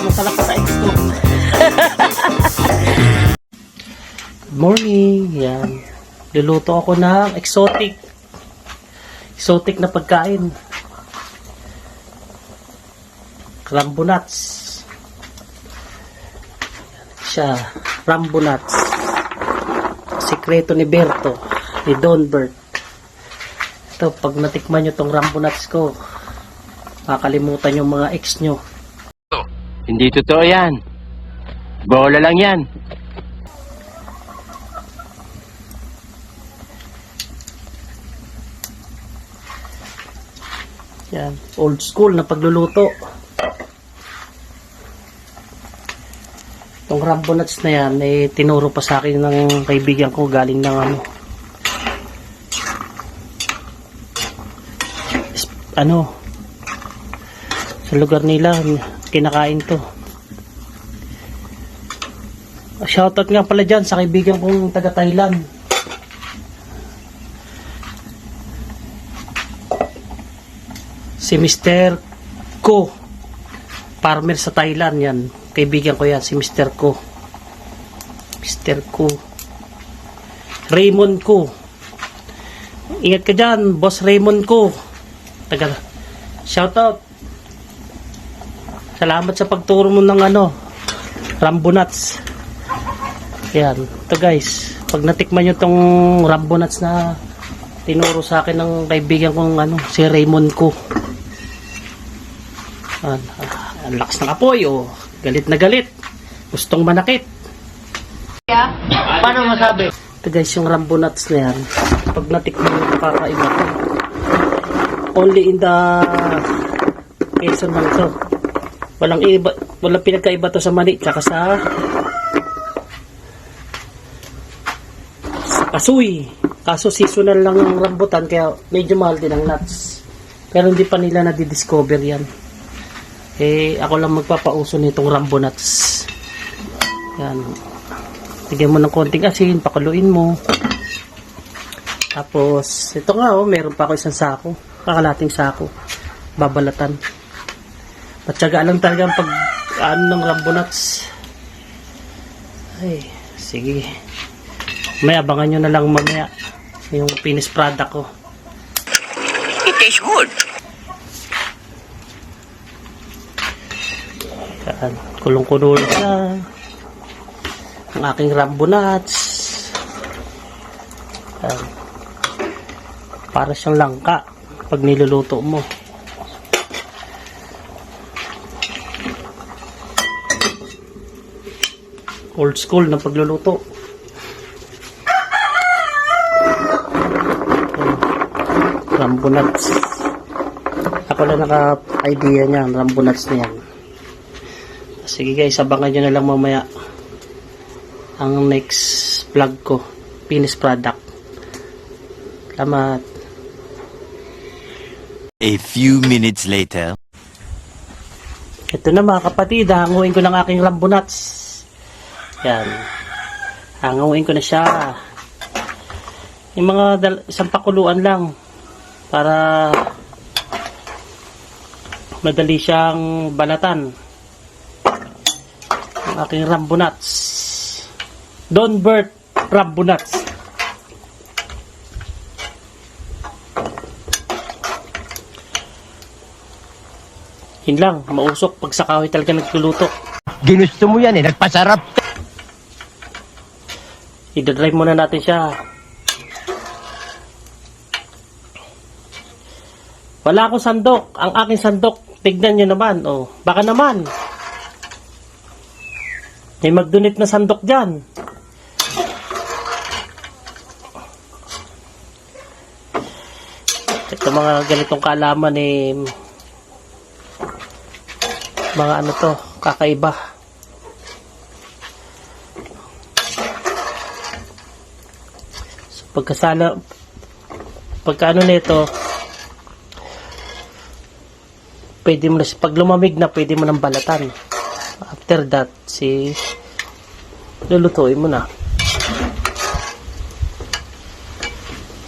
Masarap sa ex ko. Good morning. Yan. Luluto ako ng exotic na pagkain. Rambo nuts. Yan siya. Rambo nuts. Sikreto ni Berto. Ni Don Bert. Ito, pag natikman nyo tong Rambo nuts ko, makakalimutan yung mga ex nyo. Hindi totoo yan. Bola lang yan. Yan, old school na pagluluto. Itong Rambo nuts na yan, eh, tinuro pa sa akin ng kaibigan ko galing ng sa lugar nila, kinakain to. Shoutout nga pala dyan sa kaibigan kong taga Thailand. Si Mr. Ko, farmer sa Thailand yan. Kaibigan ko yan, si Mr. Ko. Mr. Ko. Raymond Ko. Ingat ka dyan, Boss Raymond Ko. Shoutout. Salamat sa pagturo mo ng Rambo nuts. Yan. Ito guys, pag natikman nyo tong Rambo nuts na tinuro sa akin ng kaibigan kong si Raymond Ko. Ang lakas ng apoy, galit na galit. Gustong manakit. Paano masabi? Ito guys, yung Rambo nuts na yan, pag natikman nyo, kakaiba to. Only in the Quezon lang to. Walang pinagkaiba to sa mani tsaka sa kasoy. Kaso seasonal lang ang rambutan kaya medyo mahal din ang nuts. Pero hindi pa nila nadidiscover yan. Eh ako lang magpapauso nitong Rambo nuts. Yan. Bigyan mo ng konting asin, pakuluin mo. Tapos ito nga meron pa ako isang sako, kakalating sako. Babalatan. Matyaga lang talaga ang pag ng Rambo nuts. Ay, sige. May abangan nyo na lang mamaya yung finished product ko. It is good. Yan, kulong-kulo na ang aking Rambo nuts. Yan. Para siyang langka pag niluluto mo. Old school na pagluluto. Rambo nuts. Ako lang naka-idea niyan, Rambo nuts na yan. Sige guys, abangan nyo na lang mamaya ang next vlog ko. Finished product. Salamat. A few minutes later. Ito na mga kapatid, hanguin ko ng aking Rambo nuts. Yan. Hanguin ko na siya. Yung mga isang pakuluan lang para madali siyang balatan. Ang aking Rambo nuts. Don Bert Rambo nuts. Yun lang, mausok pag sa kahoy talaga nagluluto. Ginusto mo yan nagpasarap. I-drive muna natin siya. Wala akong sandok. Ang aking sandok, tignan nyo naman. Baka naman. May mag-donate na sandok dyan. Ito mga ganitong kaalaman mga kakaiba. Pagka nito, pwede mo na, pag lumamig na, pwede mo nang balatan. After that, lulutuin mo na.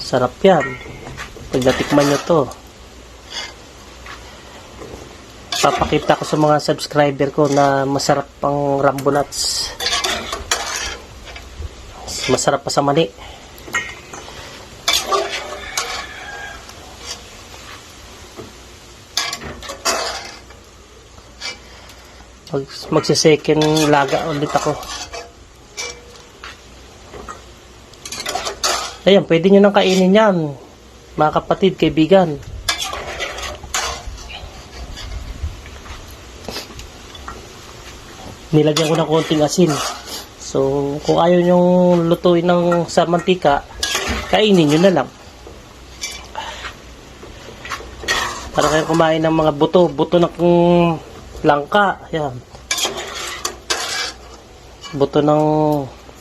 Sarap yan. Pag Pag natikman nyo to, papakita ko sa mga subscriber ko na masarap ang Rambo Nuts. Masarap pa sa mani. Magsi-second laga ulit ako. Ayan, pwede nyo nang kainin yan, mga kapatid, kaibigan. Nilagyan ko ng konting asin. So, kung ayaw nyong lutuin ng sa mantika, kainin nyo na lang. Para kayo kumain ng mga buto ng langka. Yan. Buto ng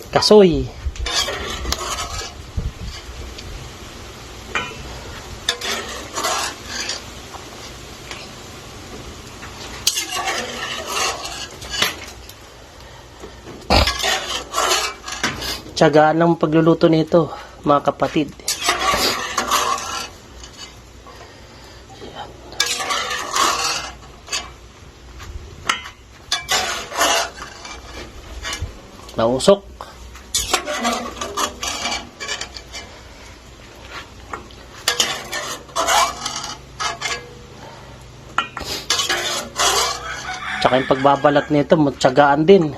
kasoy. Tiyagaan ng pagluluto nito, mga kapatid. Ayan. Nausok. Tsaka yung pagbabalat nito, matyagaan din.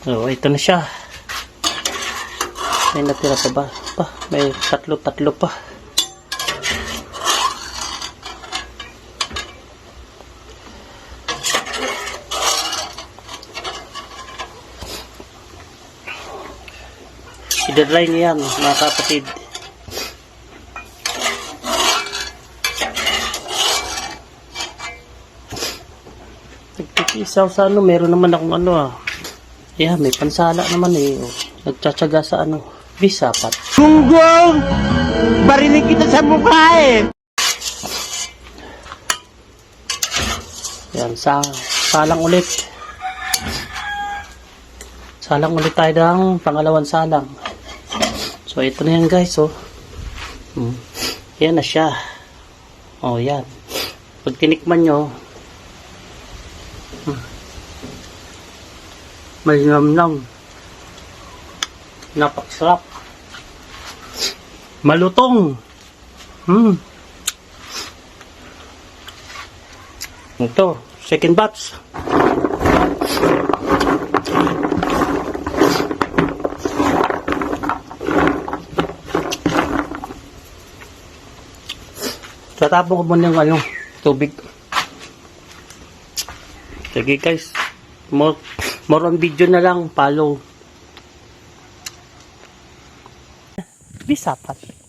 Oh, ito na siya. May natira pa ba? May tatlo pa. I-dry niyo yan, mga kapatid. Nagtikisaw sa ano, meron naman akong ano yeah, may pansala naman oh. Nagtsatsaga sa bisapat. Gunggong! Barinig kita sa mukha Yan, salang ulit. Salang ulit tayo ng pangalawang salang. So, ito na yan guys, oh. Yan na siya. Oh, yan. Pag tinikman nyo, malinamnam. Napakasarap. Malutong. Ito, second batch. Tatapon ko muna yung tubig. Sige guys. More on video na lang. Follow. Bisapat.